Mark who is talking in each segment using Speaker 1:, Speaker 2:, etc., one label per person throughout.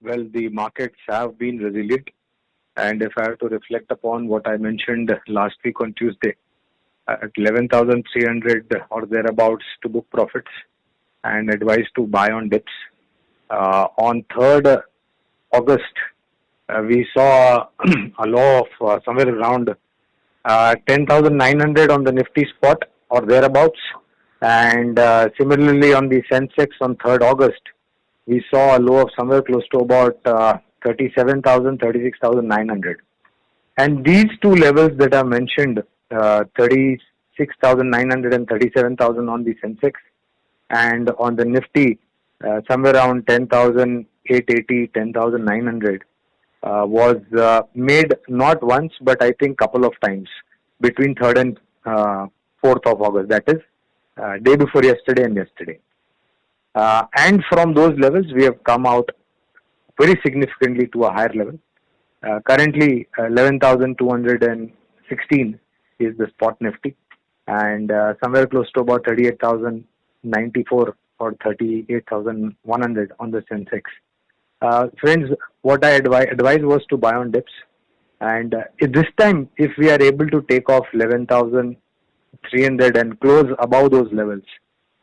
Speaker 1: Well, the markets have been resilient, and if I have to reflect upon what I mentioned last week on Tuesday, at 11,300 or thereabouts to book profits and advised to buy on dips. On 3rd August, we saw a low of somewhere around 10,900 on the Nifty spot or thereabouts. And similarly on the Sensex on 3rd August, we saw a low of somewhere close to about 37,000, 36,900. And these two levels that I mentioned, 36,900 and 37,000 on the Sensex, and on the Nifty, somewhere around 10,880, 10,900, was made not once, but I think couple of times between 3rd and 4th of August. That is, day before yesterday and yesterday. And from those levels, we have come out very significantly to a higher level. Currently, 11,216 is the spot Nifty, and somewhere close to about 38,094 or 38,100 on the Sensex. Friends, what I advise was to buy on dips, and this time, if we are able to take off 11,300 and close above those levels,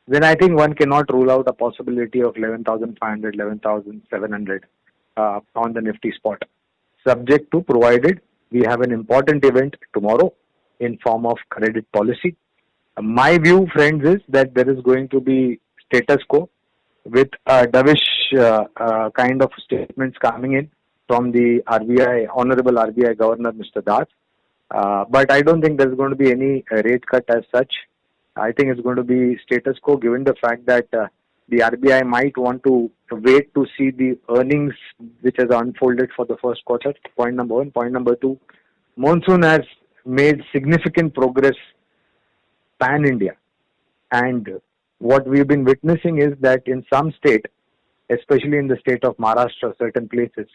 Speaker 1: then I think one cannot rule out a possibility of 11,500, 11,700 on the Nifty spot, subject to provided we have an important event tomorrow in form of credit policy. My view, friends, is that there is going to be status quo with dovish kind of statements coming in from the RBI, Honorable RBI Governor Mr. Das. But I don't think there's going to be any rate cut as such. I think it's going to be status quo, given the fact that the RBI might want to wait to see the earnings which has unfolded for the first quarter. Point number one. Point number two, monsoon has made significant progress pan-India. And what we've been witnessing is that in some state, especially in the state of Maharashtra, certain places,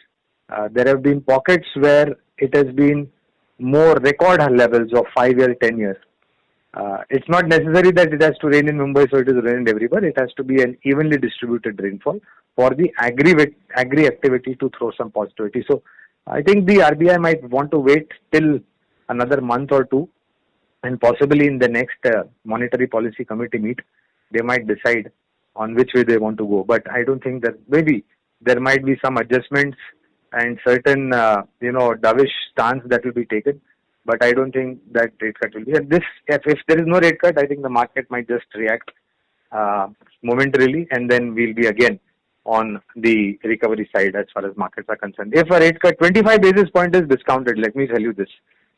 Speaker 1: there have been pockets where it has been more record levels of 5 years, 10 years. It's not necessary that it has to rain in Mumbai, so it is raining everywhere. It has to be an evenly distributed rainfall for the agri activity to throw some positivity. So I think the RBI might want to wait till another month or two, and possibly in the next monetary policy committee meet, they might decide on which way they want to go. But I don't think that maybe there might be some adjustments and certain, dovish stance that will be taken. But I don't think that rate cut will be. And if there is no rate cut, I think the market might just react momentarily, and then we'll be again on the recovery side as far as markets are concerned. If a rate cut, 25 basis point is discounted, let me tell you this.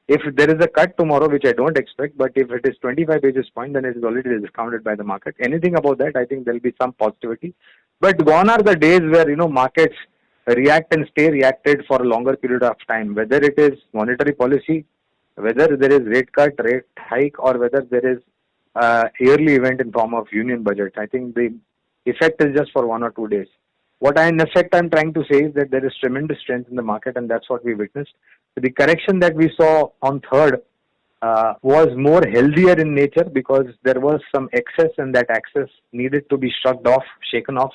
Speaker 1: If there is a cut tomorrow, which I don't expect, but if it is 25 basis point, then it is already discounted by the market. Anything above that, I think there will be some positivity. But gone are the days where, markets react and stay reacted for a longer period of time, whether it is monetary policy, whether there is rate cut, rate hike, or whether there is a yearly event in form of union budget. I think the effect is just for 1 or 2 days. What I'm trying to say is that there is tremendous strength in the market, and that's what we witnessed. The correction that we saw on 3rd was more healthier in nature because there was some excess, and that excess needed to be shrugged off, shaken off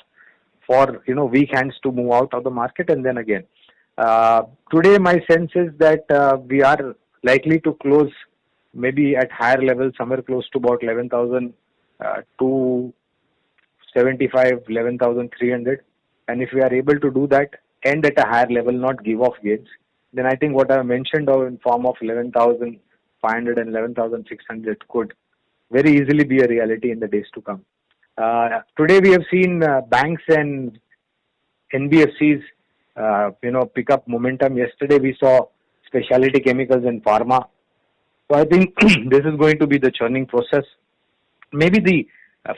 Speaker 1: for weak hands to move out of the market. And then again, today my sense is that we are likely to close maybe at higher levels, somewhere close to about 11,275, 11,300. And if we are able to do that, end at a higher level, not give off gains, then I think what I mentioned in form of 11,500 and 11,600 could very easily be a reality in the days to come. Today we have seen banks and NBFCs, pick up momentum. Yesterday we saw specialty chemicals and pharma. So I think this is going to be the churning process. Maybe the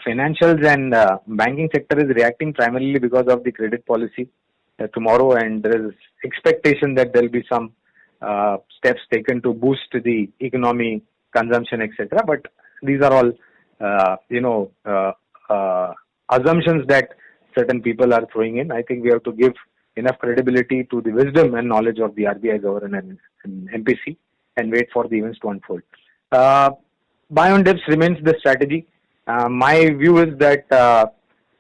Speaker 1: financials and banking sector is reacting primarily because of the credit policy tomorrow, and there is expectation that there will be some steps taken to boost the economy, consumption, etc. But these are all, assumptions that certain people are throwing in. I think we have to give enough credibility to the wisdom and knowledge of the RBI governor and MPC and wait for the events to unfold. Buy on dips remains the strategy. My view is that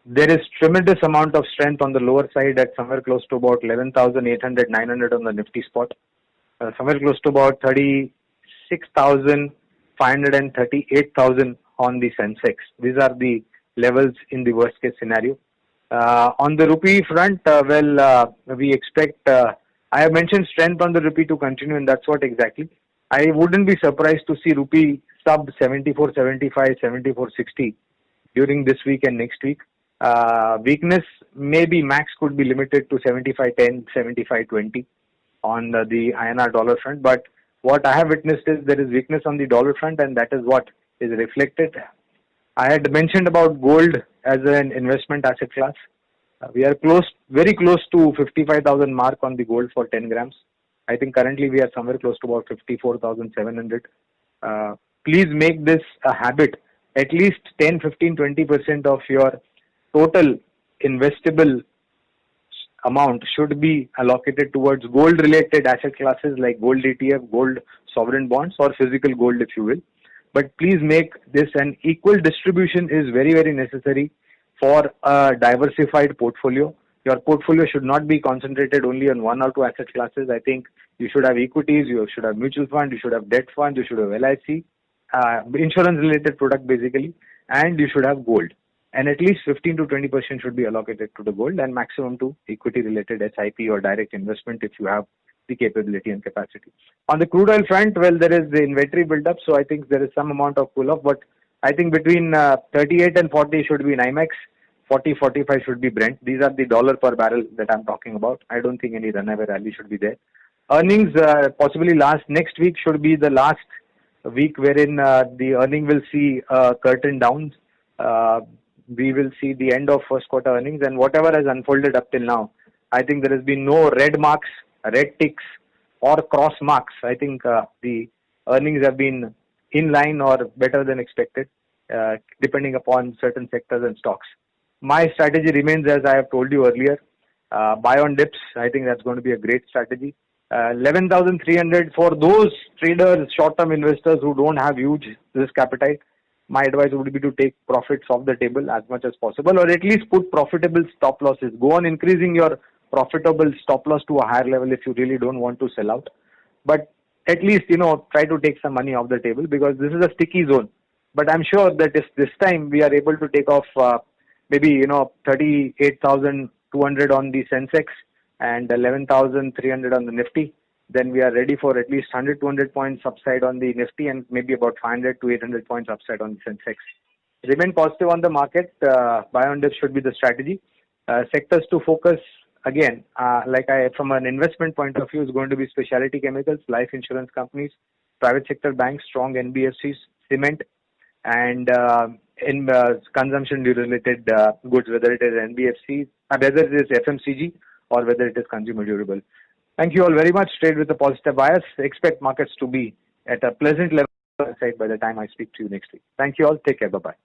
Speaker 1: There is tremendous amount of strength on the lower side at somewhere close to about 11,800, 900 on the Nifty spot. Somewhere close to about 36,500 and 38,000 on the Sensex. These are the levels in the worst case scenario. On the rupee front, we expect, I have mentioned strength on the rupee to continue, and that's what exactly. I wouldn't be surprised to see rupee sub 74.75, 74.60 during this week and next week. Weakness maybe max could be limited to 75.10, 75.20 on the INR dollar front. But what I have witnessed is there is weakness on the dollar front, and that is what is reflected. I had mentioned about gold as an investment asset class. We are very close to 55,000 mark on the gold for 10 grams. I think currently we are somewhere close to about 54,700. Please make this a habit. At least 10, 15, 20% of your total investable amount should be allocated towards gold related asset classes like gold ETF, gold sovereign bonds, or physical gold, if you will. But please make this an equal distribution is very, very necessary for a diversified portfolio. Your portfolio should not be concentrated only on one or two asset classes. I think you should have equities, you should have mutual fund, you should have debt fund, you should have LIC, insurance related product basically, and you should have gold. And at least 15 to 20% should be allocated to the gold, and maximum to equity related SIP or direct investment if you have the capability and capacity. On the crude oil front, well, there is the inventory build-up, so I think there is some amount of pull-off, but I think between 38 and 40 should be NYMEX, 40, 45 should be Brent. These are the dollar per barrel that I'm talking about. I don't think any runaway rally should be there. Earnings possibly next week should be the last week wherein the earning will see curtain downs. We will see the end of first quarter earnings, and whatever has unfolded up till now, I think there has been no red marks, red ticks, or cross marks. I think the earnings have been in line or better than expected, depending upon certain sectors and stocks. My strategy remains as I have told you earlier. Buy on dips. I think that's going to be a great strategy. 11,300 for those traders, short-term investors who don't have huge risk appetite. My advice would be to take profits off the table as much as possible, or at least put profitable stop losses. Go on increasing your profitable stop loss to a higher level if you really don't want to sell out. But at least, try to take some money off the table, because this is a sticky zone. But I'm sure that if this time we are able to take off maybe 38,200 on the Sensex and 11,300 on the Nifty, then we are ready for at least 100, 200 points upside on the Nifty and maybe about 500 to 800 points upside on the Sensex. Remain positive on the market. Buy on dips should be the strategy. Sectors to focus, again, from an investment point of view, is going to be specialty chemicals, life insurance companies, private sector banks, strong NBFCs, cement, and in consumption related goods, whether it is NBFCs, whether it is FMCG, or whether it is consumer durable. Thank you all very much. Trade with a positive bias. Expect markets to be at a pleasant level by the time I speak to you next week. Thank you all. Take care. Bye-bye.